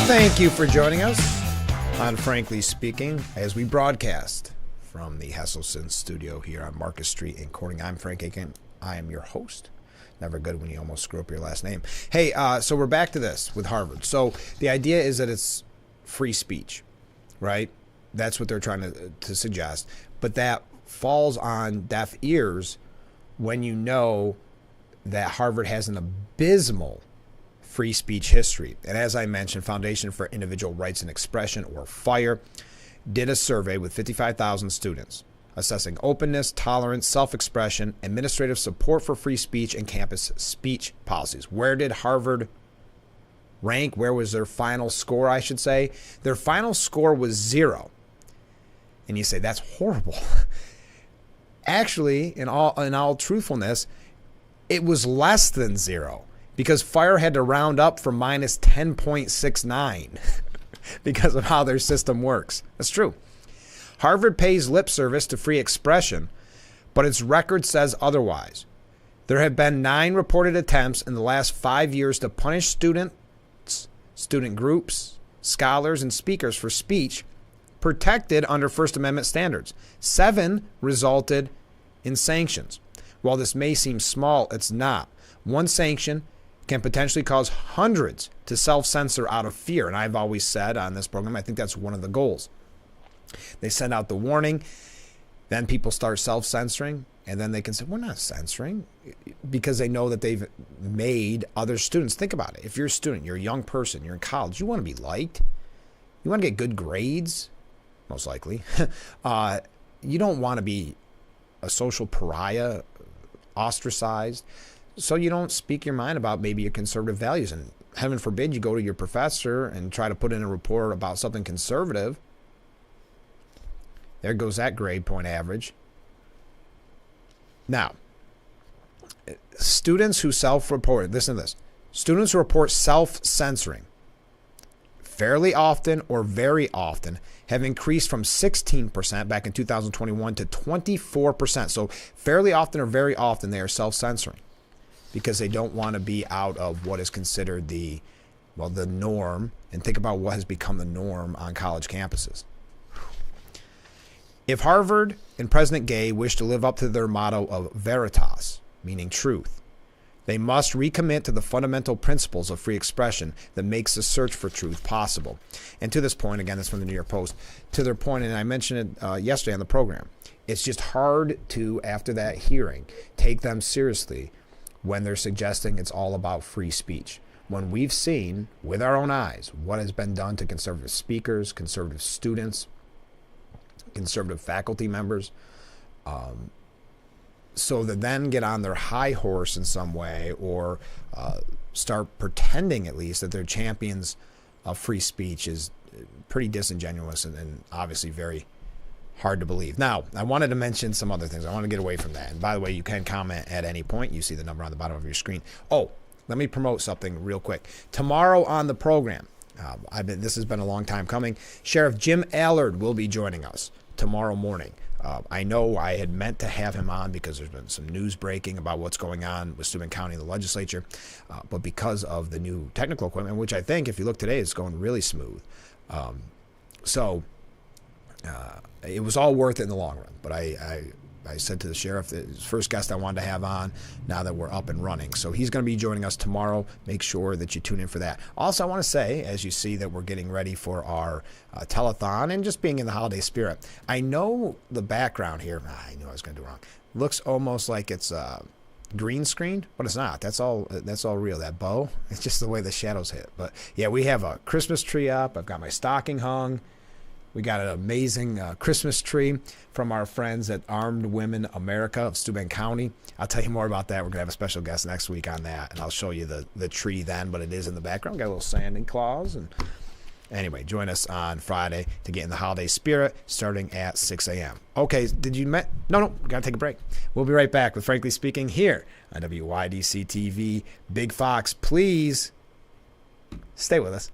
S1: Thank you for joining us on Frankly Speaking as we broadcast from the Hesselson studio here on Marcus Street in Corning. I'm Frank Aiken. I am your host. Never good when you almost screw up your last name. Hey, so we're back to this with Harvard. So the idea is that it's free speech, right? That's what they're trying to suggest. But that falls on deaf ears when you know that Harvard has an abysmal free speech history. And as I mentioned, Foundation for Individual Rights and Expression, or FIRE, did a survey with 55,000 students assessing openness, tolerance, self-expression, administrative support for free speech, and campus speech policies. Where did Harvard rank? Where was their final score, I should say? Their final score was 0. And you say, that's horrible. Actually, in all truthfulness, it was less than 0. Because FIRE had to round up from minus 10.69 because of how their system works. That's true. Harvard pays lip service to free expression, but its record says otherwise. There have been 9 reported attempts in the last 5 years to punish students, student groups, scholars, and speakers for speech protected under First Amendment standards. 7 resulted in sanctions. While this may seem small, it's not. One sanction can potentially cause hundreds to self-censor out of fear. And I've always said on this program, I think that's one of the goals. They send out the warning, then people start self-censoring, and then they can say, we're not censoring, because they know that they've made other students. Think about it. If you're a student, you're a young person, you're in college, you want to be liked. You want to get good grades, most likely. You don't want to be a social pariah, ostracized. So you don't speak your mind about maybe your conservative values. And heaven forbid you go to your professor and try to put in a report about something conservative. There goes that grade point average. Now, students who self-report, listen to this, students who report self-censoring fairly often or very often have increased from 16% back in 2021 to 24%. So fairly often or very often they are self-censoring because they don't want to be out of what is considered the norm. And think about what has become the norm on college campuses. If Harvard and President Gay wish to live up to their motto of veritas, meaning truth, they must recommit to the fundamental principles of free expression that makes the search for truth possible. And to this point, again, this is from the New York Post, to their point, and I mentioned it yesterday on the program, it's just hard to, after that hearing, take them seriously when they're suggesting it's all about free speech. When we've seen with our own eyes what has been done to conservative speakers, conservative students, conservative faculty members, so to then get on their high horse in some way or start pretending at least that they're champions of free speech is pretty disingenuous and obviously very hard to believe. Now, I wanted to mention some other things. I want to get away from that. And by the way, you can comment at any point. You see the number on the bottom of your screen. Oh, let me promote something real quick. Tomorrow on the program, this has been a long time coming, Sheriff Jim Allard will be joining us tomorrow morning. I know I had meant to have him on because there's been some news breaking about what's going on with Steuben County and the legislature, but because of the new technical equipment, which I think, if you look today, is going really smooth. It was all worth it in the long run. But I said to the sheriff that his first guest I wanted to have on now that we're up and running. So he's going to be joining us tomorrow. Make sure that you tune in for that. Also, I want to say, as you see that we're getting ready for our telethon and just being in the holiday spirit, I know the background here, I knew I was going to do wrong, looks almost like it's green screened, but it's not. That's all real. That bow, it's just the way the shadows hit. But yeah, we have a Christmas tree up. I've got my stocking hung. We got an amazing Christmas tree from our friends at Armed Women America of Steuben County. I'll tell you more about that. We're going to have a special guest next week on that, and I'll show you the tree then, but it is in the background. Got a little Santa Claus. And anyway, join us on Friday to get in the holiday spirit starting at 6 a.m. Okay, No, we got to take a break. We'll be right back with Frankly Speaking here on WYDC TV. Big Fox, please stay with us.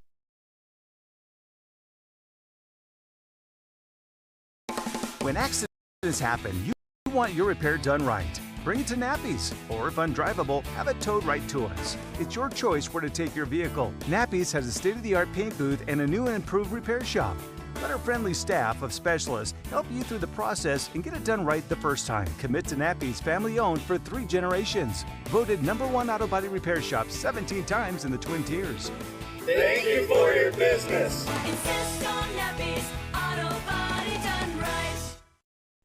S21: When accidents happen, you want your repair done right. Bring it to Nappy's, or if undrivable, have it towed right to us. It's your choice where to take your vehicle. Nappy's has a state-of-the-art paint booth and a new and improved repair shop. Let our friendly staff of specialists help you through the process and get it done right the first time. Commit to Nappy's, family-owned for 3 generations. Voted #1 auto body repair shop 17 times in the Twin Tiers.
S9: Thank you for your business.
S22: Insist on Nappy's Auto Body done right.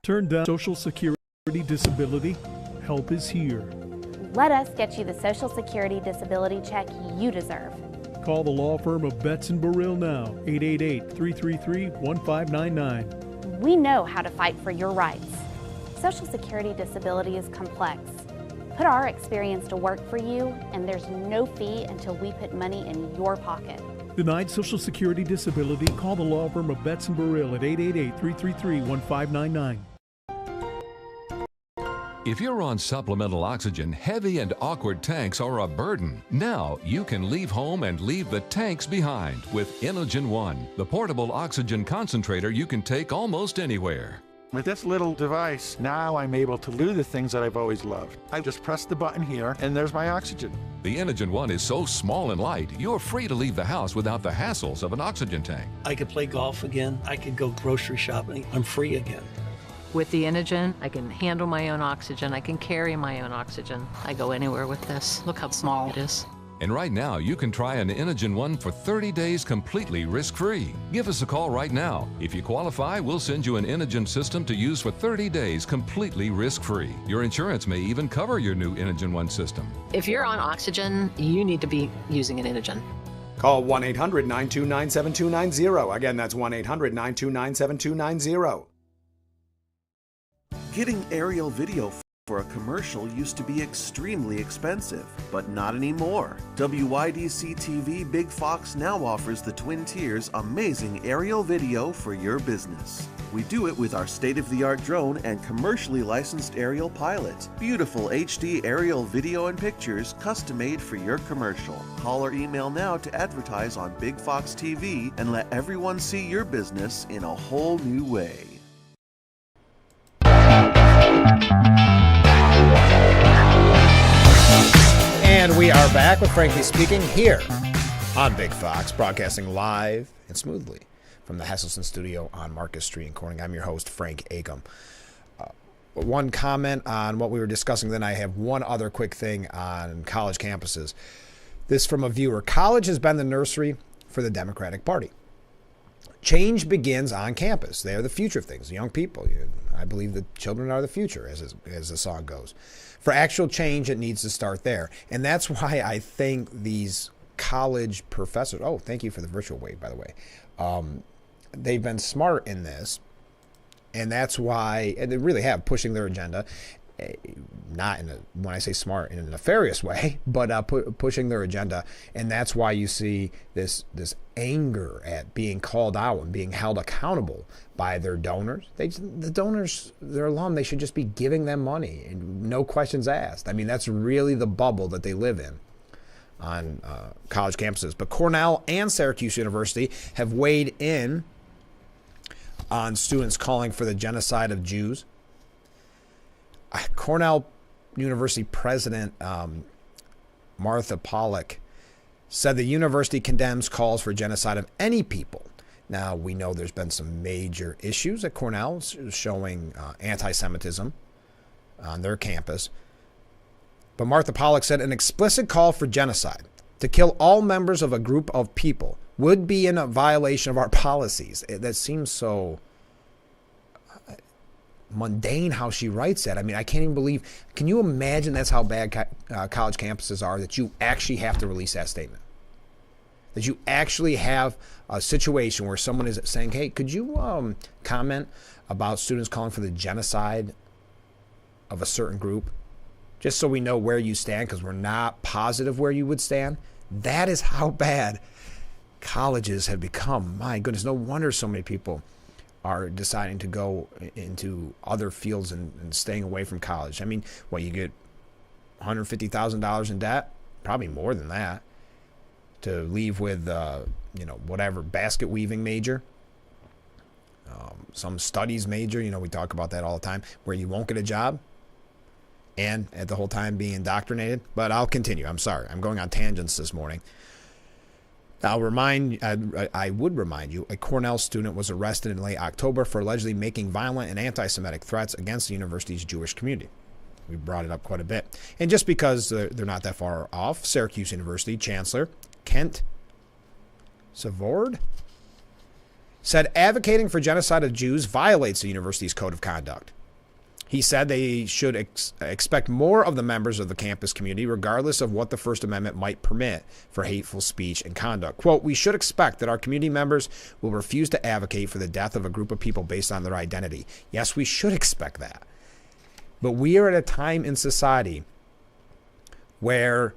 S23: Turn down Social Security disability. Help is here.
S24: Let us get you the Social Security disability check you deserve.
S23: Call the law firm of Betts & Burrill now, 888-333-1599.
S24: We know how to fight for your rights. Social Security disability is complex. Put our experience to work for you, and there's no fee until we put money in your pocket.
S23: Denied Social Security disability? Call the law firm of Betts & Burrill at 888-333-1599.
S7: If you're on supplemental oxygen, heavy and awkward tanks are a burden. Now you can leave home and leave the tanks behind with Inogen One, the portable oxygen concentrator you can take almost anywhere.
S25: With this little device, now I'm able to do the things that I've always loved. I just press the button here, and there's my oxygen.
S7: The Inogen One is so small and light, you're free to leave the house without the hassles of an oxygen tank.
S26: I could play golf again. I could go grocery shopping. I'm free again.
S27: With the Inogen, I can handle my own oxygen. I can carry my own oxygen. I go anywhere with this. Look how small it is.
S7: And right now, you can try an Inogen One for 30 days completely risk-free. Give us a call right now. If you qualify, we'll send you an Inogen system to use for 30 days completely risk-free. Your insurance may even cover your new Inogen One system.
S27: If you're on oxygen, you need to be using an Inogen.
S4: Call 1-800-929-7290. Again, that's 1-800-929-7290.
S28: Getting aerial video
S3: for a commercial used to be extremely expensive, but not anymore. WYDC TV Big Fox now offers the Twin Tiers amazing aerial video for your business. We do it with our state-of-the-art drone and commercially licensed aerial pilot. Beautiful HD aerial video and pictures custom-made for your commercial. Call or email now to advertise on Big Fox TV and let everyone see your business in a whole new way.
S1: And we are back with Frankly Speaking here on Big Fox, broadcasting live and smoothly from the Hesselson studio on Marcus Street in Corning. I'm your host, Frank Acom. One comment on what we were discussing, then I have one other quick thing on college campuses. This from a viewer. College has been the nursery for the Democratic Party. Change begins on campus. They are the future of things, young people. I believe the children are the future, as the song goes. For actual change, it needs to start there. And that's why I think these college professors, oh, thank you for the virtual wave, by the way. They've been smart in this. And that's why, and they really have, pushing their agenda, not in a, when I say smart, in a nefarious way, but pushing their agenda. And that's why you see this anger at being called out and being held accountable by their donors. The donors, their alum, they should just be giving them money and no questions asked. I mean, that's really the bubble that they live in on college campuses. But Cornell and Syracuse University have weighed in on students calling for the genocide of Jews. Cornell University President Martha Pollack said the university condemns calls for genocide of any people. Now, we know there's been some major issues at Cornell showing anti-Semitism on their campus. But Martha Pollack said an explicit call for genocide to kill all members of a group of people would be in a violation of our policies. That seems so mundane how she writes that. I mean, I can't even believe. Can you imagine that's how bad college campuses are, that you actually have to release that statement? That you actually have a situation where someone is saying, hey, could you comment about students calling for the genocide of a certain group? Just so we know where you stand, because we're not positive where you would stand. That is how bad colleges have become. My goodness, no wonder so many people are deciding to go into other fields and staying away from college. I mean, what, you get $150,000 in debt? Probably more than that. To leave with, whatever, basket weaving major, some studies major, we talk about that all the time, where you won't get a job and at the whole time being indoctrinated. But I'll continue. I'm sorry. I'm going on tangents this morning. I would remind you, a Cornell student was arrested in late October for allegedly making violent and anti-Semitic threats against the university's Jewish community. We brought it up quite a bit. And just because they're not that far off, Syracuse University Chancellor Kent Savord said advocating for genocide of Jews violates the university's code of conduct. He said they should expect more of the members of the campus community, regardless of what the First Amendment might permit for hateful speech and conduct. Quote, we should expect that our community members will refuse to advocate for the death of a group of people based on their identity. Yes, we should expect that. But we are at a time in society where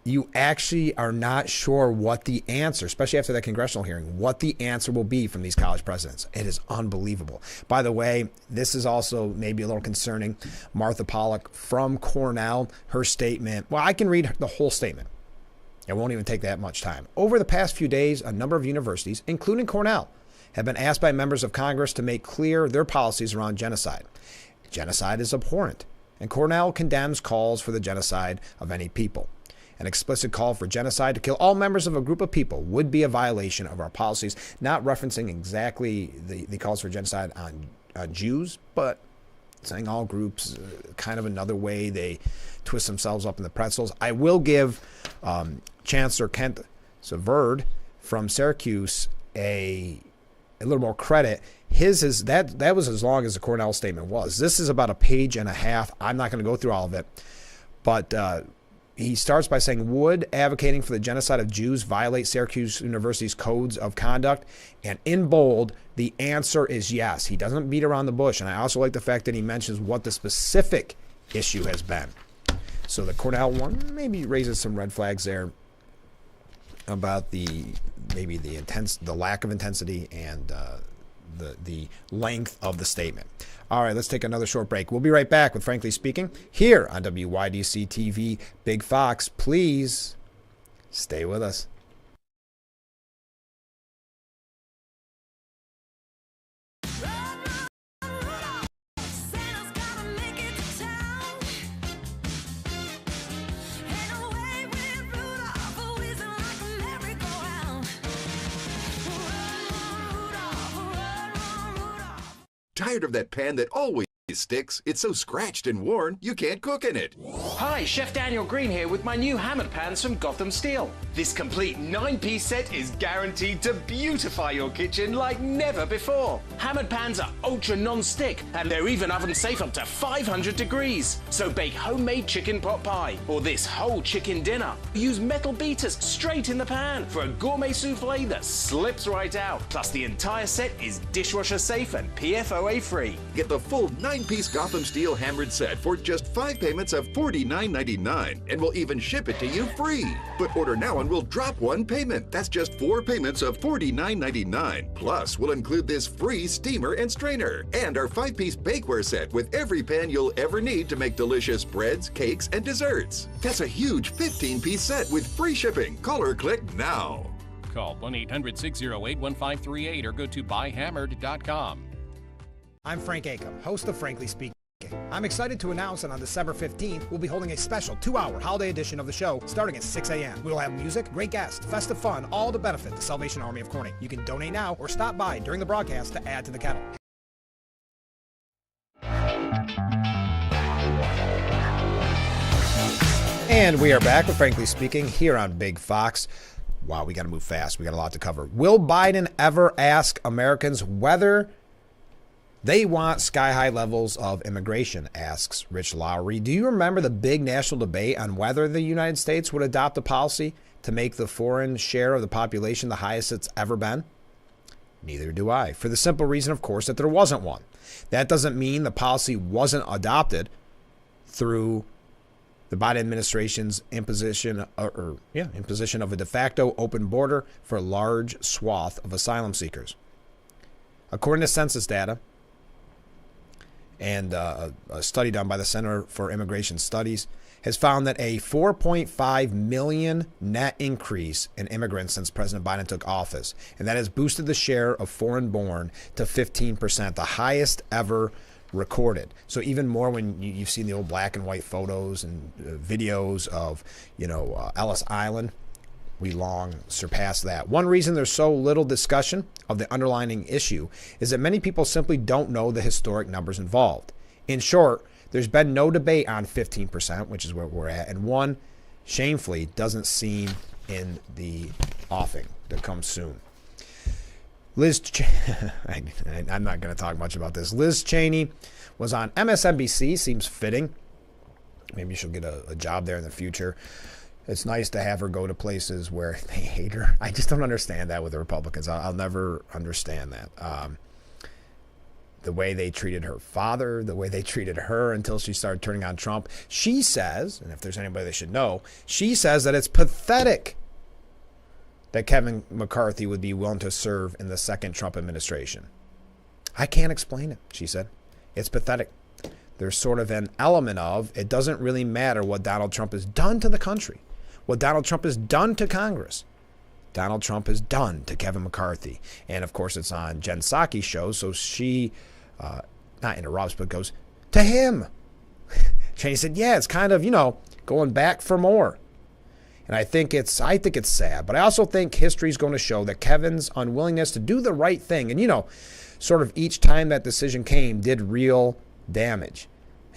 S1: you actually are not sure what the answer, especially after that congressional hearing, what the answer will be from these college presidents. It is unbelievable. By the way, this is also maybe a little concerning. Martha Pollack from Cornell, her statement. Well, I can read the whole statement. It won't even take that much time. Over the past few days, a number of universities, including Cornell, have been asked by members of Congress to make clear their policies around genocide. Genocide is abhorrent, and Cornell condemns calls for the genocide of any people. An explicit call for genocide to kill all members of a group of people would be a violation of our policies, not referencing exactly the calls for genocide on Jews, but saying all groups, kind of another way they twist themselves up in the pretzels. I will give Chancellor Kent Savord from Syracuse a little more credit. His is that was as long as the Cornell statement was. This is about a page and a half. I'm not going to go through all of it, but he starts by saying, would advocating for the genocide of Jews violate Syracuse University's codes of conduct? And in bold, the answer is yes. He doesn't beat around the bush. And I also like the fact that he mentions what the specific issue has been. So the Cornell one maybe raises some red flags there about the lack of intensity and the length of the statement. All right, let's take another short break. We'll be right back with Frankly Speaking here on WYDC TV Big Fox. Please stay with us.
S5: Tired of that pan that always sticks? It's so scratched and worn, you can't cook in it.
S6: Hi, Chef Daniel Green here with my new hammered pans from Gotham Steel. This complete 9-piece set is guaranteed to beautify your kitchen like never before. Hammered pans are ultra non-stick and they're even oven safe up to 500 degrees. So bake homemade chicken pot pie or this whole chicken dinner. Use metal beaters straight in the pan for a gourmet souffle that slips right out. Plus the entire set is dishwasher safe and PFOA free.
S5: Get the full 9-piece Gotham Steel hammered set for just 5 payments of $49.99, and we'll even ship it to you free. But order now and we'll drop one payment. That's just 4 payments of $49.99. Plus, we'll include this free steamer and strainer, and our 5-piece bakeware set with every pan you'll ever need to make delicious breads, cakes, and desserts. That's a huge 15-piece set with free shipping. Call or click now.
S20: Call 1-800-608-1538 or go to buyhammered.com.
S1: I'm Frank Acom, host of Frankly Speaking. I'm excited to announce that on December 15th, we'll be holding a special 2-hour holiday edition of the show starting at 6 a.m. We'll have music, great guests, festive fun, all to benefit the Salvation Army of Corning. You can donate now or stop by during the broadcast to add to the kettle. And we are back with Frankly Speaking here on Big Fox. Wow, we got to move fast. We got a lot to cover. Will Biden ever ask Americans whether they want sky-high levels of immigration, asks Rich Lowry. Do you remember the big national debate on whether the United States would adopt a policy to make the foreign share of the population the highest it's ever been? Neither do I, for the simple reason, of course, that there wasn't one. That doesn't mean the policy wasn't adopted through the Biden administration's imposition of a de facto open border for a large swath of asylum seekers. According to census data, and a study done by the Center for Immigration Studies has found that a 4.5 million net increase in immigrants since President Biden took office, and that has boosted the share of foreign-born to 15%, the highest ever recorded. So even more when you've seen the old black and white photos and videos of, Ellis Island, we long surpassed that. One reason there's so little discussion of the underlying issue is that many people simply don't know the historic numbers involved. In short, there's been no debate on 15%, which is where we're at, and one, shamefully, doesn't seem in the offing that comes soon. I'm not going to talk much about this. Liz Cheney was on MSNBC, seems fitting. Maybe she'll get a job there in the future. It's nice to have her go to places where they hate her. I just don't understand that with the Republicans. I'll never understand that. The way they treated her father, the way they treated her until she started turning on Trump. She says, and if there's anybody that should know, she says that it's pathetic that Kevin McCarthy would be willing to serve in the second Trump administration. I can't explain it, she said. It's pathetic. There's sort of an element of, it doesn't really matter what Donald Trump has done to the country. What Donald Trump has done to Congress, Donald Trump has done to Kevin McCarthy. And of course, it's on Jen Psaki's show, so she not interrupts, but goes to him. Cheney said, yeah, it's kind of, going back for more. And I think it's sad, but I also think history is going to show that Kevin's unwillingness to do the right thing, and sort of each time that decision came, did real damage.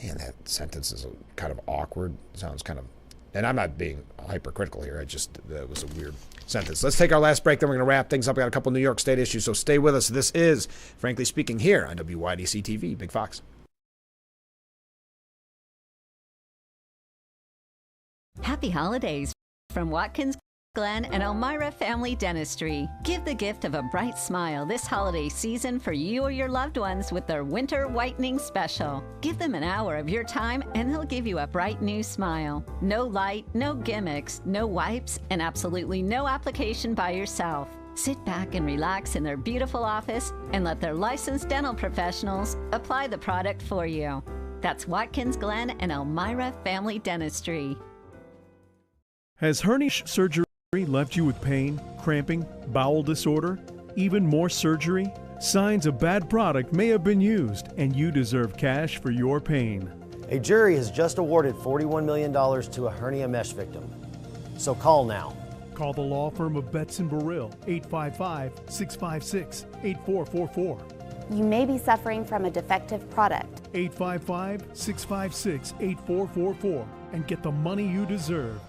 S1: Man, that sentence is kind of awkward. Sounds kind of, and I'm not being hypercritical here. That was a weird sentence. Let's take our last break, then we're going to wrap things up. We got a couple New York State issues, so stay with us. This is Frankly Speaking here on WYDC TV, Big Fox.
S8: Happy Happy holidays from Watkins Glen and Elmira Family Dentistry. Give the gift of a bright smile this holiday season for you or your loved ones with their Winter Whitening Special. Give them an hour of your time and they'll give you a bright new smile. No light, no gimmicks, no wipes, and absolutely no application by yourself. Sit back and relax in their beautiful office and let their licensed dental professionals apply the product for you. That's Watkins Glen and Elmira Family Dentistry.
S23: Has hernia surgery left you with pain, cramping, bowel disorder, even more surgery? Signs a bad product may have been used, and you deserve cash for your pain.
S10: A jury has just awarded $41 million to a hernia mesh victim. So call now.
S23: Call the law firm of Betts & Burrill, 855-656-8444.
S24: You may be suffering from a defective product.
S23: 855-656-8444, and get the money you deserve.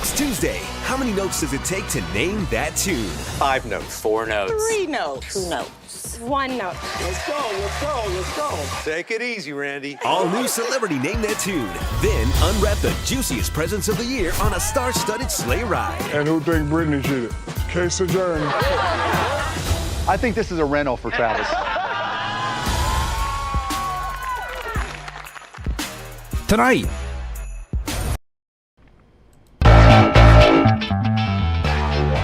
S11: It's Tuesday. How many notes does it take to name that tune?
S9: 5 notes. 4 notes.
S12: 3 notes. 2 notes. 1 note.
S9: Let's go, let's go, let's go. Take it easy, Randy.
S11: All new Celebrity Name That Tune. Then unwrap the juiciest presents of the year on a star-studded sleigh ride.
S13: And who think Britney cheated? Case adjourned.
S14: I think this is a rental for Travis.
S1: Tonight.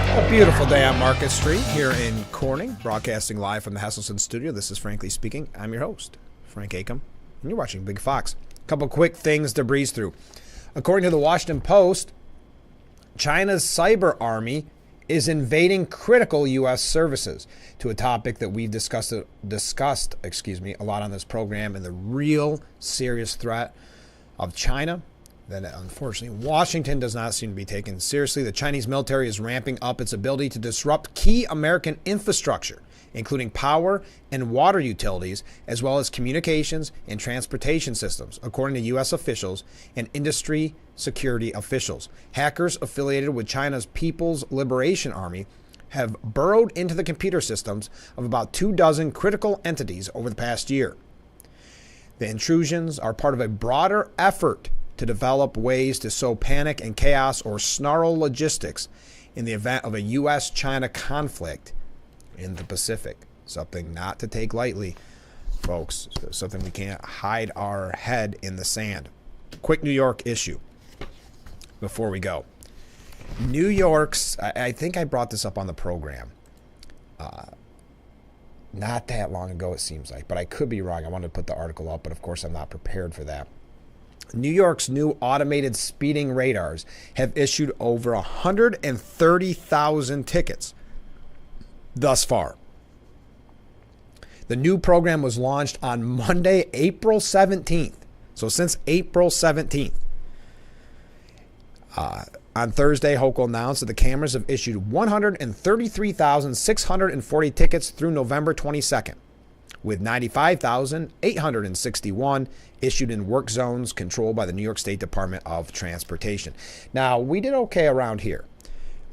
S1: A beautiful day on Market Street here in Corning, broadcasting live from the Hesselson studio. This is Frankly Speaking. I'm your host, Frank Acom, and you're watching Big Fox. A couple quick things to breeze through. According to the Washington Post, China's cyber army is invading critical U.S. services, to a topic that we've discussed a lot on this program, and the real serious threat of China that unfortunately Washington does not seem to be taken seriously. The Chinese military is ramping up its ability to disrupt key American infrastructure, including power and water utilities, as well as communications and transportation systems, according to U.S. officials and industry security officials. Hackers affiliated with China's People's Liberation Army have burrowed into the computer systems of about 24 critical entities over the past year. The intrusions are part of a broader effort to develop ways to sow panic and chaos or snarl logistics in the event of a U.S.-China conflict in the Pacific. Something not to take lightly, folks. Something we can't hide our head in the sand. Quick New York issue before we go. New York's, I think I brought this up on the program not that long ago, it seems like, but I could be wrong. I wanted to put the article up, but of course I'm not prepared for that. New York's new automated speeding radars have issued over 130,000 tickets thus far. The new program was launched on Monday, April 17th. So since April 17th. On Thursday, Hochul announced that the cameras have issued 133,640 tickets through November 22nd, with 95,861 issued in work zones controlled by the New York State Department of Transportation. Now, we did okay around here.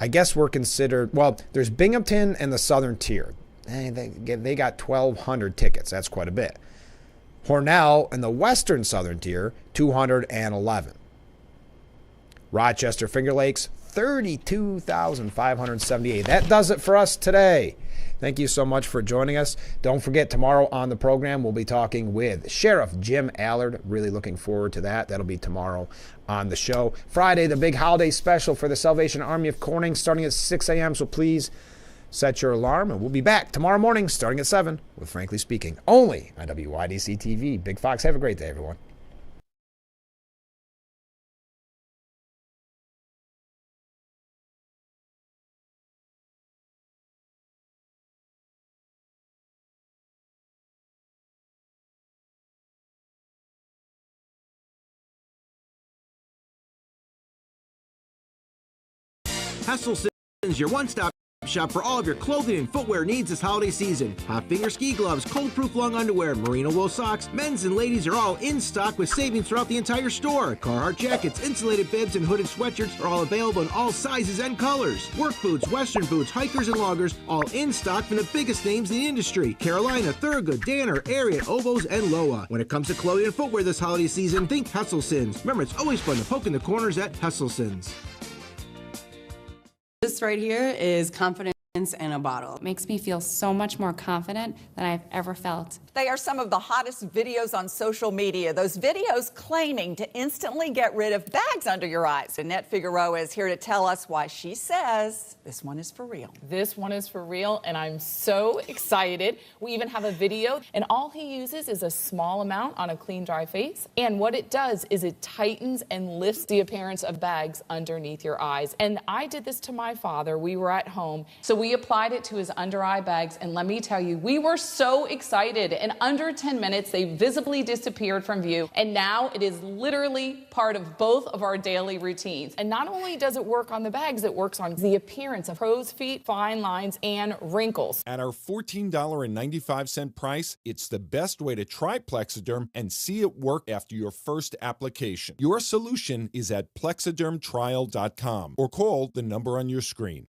S1: I guess we're considered, well, there's Binghamton and the Southern Tier. They got 1,200 tickets. That's quite a bit. Hornell and the Western Southern Tier, 211. Rochester, Finger Lakes, 32,578. That does it for us today. Thank you so much for joining us. Don't forget, tomorrow on the program, we'll be talking with Sheriff Jim Allard. Really looking forward to that. That'll be tomorrow on the show. Friday, the big holiday special for the Salvation Army of Corning, starting at 6 a.m. So please set your alarm, and we'll be back tomorrow morning, starting at 7, with Frankly Speaking, only on WYDC TV. Big Fox, have a great day, everyone.
S2: Hesselson is your one-stop shop for all of your clothing and footwear needs this holiday season. Hot finger ski gloves, cold-proof long underwear, merino wool socks, men's and ladies are all in stock with savings throughout the entire store. Carhartt jackets, insulated bibs, and hooded sweatshirts are all available in all sizes and colors. Work boots, western boots, hikers, and loggers, all in stock from the biggest names in the industry. Carolina, Thurgood, Danner, Ariat, Ovos, and Loa. When it comes to clothing and footwear this holiday season, think Hesselson's. Remember, it's always fun to poke in the corners at Hesselson's.
S15: This right here is confidence in a bottle. It makes me feel so much more confident than I've ever felt.
S16: They are some of the hottest videos on social media. Those videos claiming to instantly get rid of bags under your eyes. Annette Figueroa is here to tell us why she says this one is for real.
S17: This one is for real, and I'm so excited. We even have a video, and all he uses is a small amount on a clean, dry face. And what it does is it tightens and lifts the appearance of bags underneath your eyes. And I did this to my father. We were at home, so we applied it to his under eye bags, and let me tell you, we were so excited. In under 10 minutes, they visibly disappeared from view, and now it is literally part of both of our daily routines. And not only does it work on the bags, it works on the appearance of crow's feet, fine lines, and wrinkles.
S18: At our $14.95 price, it's the best way to try Plexiderm and see it work after your first application. Your solution is at plexidermtrial.com or call the number on your screen.